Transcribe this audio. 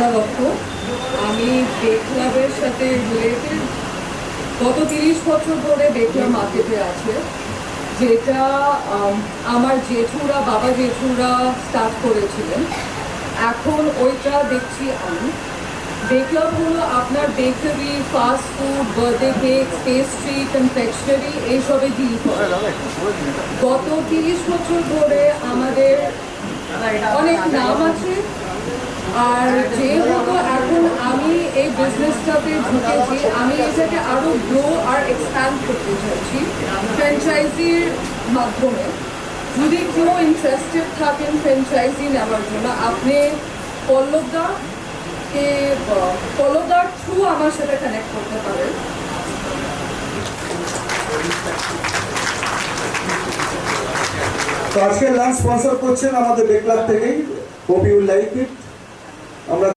পূজা দত্ত। আমি বে ক্লাবের সাথে রিলেটেড। গত 30 বছর ধরে বে ক্লাব মার্কেটে আছে, যেটা আমার জেঠুরা, বাবা জেঠুরা স্টার্ট করেছিলেন। এখন ওইটা দেখছি আমি। বে ক্লাব হলো আপনার bakery, fast food, birthday cake, pastry, confectionery এইসবে ডিল করে। গত 30 বছর ধরে আমাদের অনেক নাম আছে। আর যেহেতু এখন আমি এই বিজনেসটাতে ঢুকেছি, আমি এটাকে আরো গ্রো আর এক্সপ্যান্ড করতে চাইছি ফ্র্যাঞ্চাইজির মাধ্যমে। যদি কেউ ইন্টারেস্টেড থাকেন ফ্র্যাঞ্চাইজি নেওয়ার জন্য, আপনি পল্লবদার থ্রু আমার সাথে কানেক্ট করতে পারেন। তো আজকে লাঞ্চ স্পন্সর করছেন আমাদের বে ক্লাব থেকেই, হোপ ইউ লাইক ইট। আমরা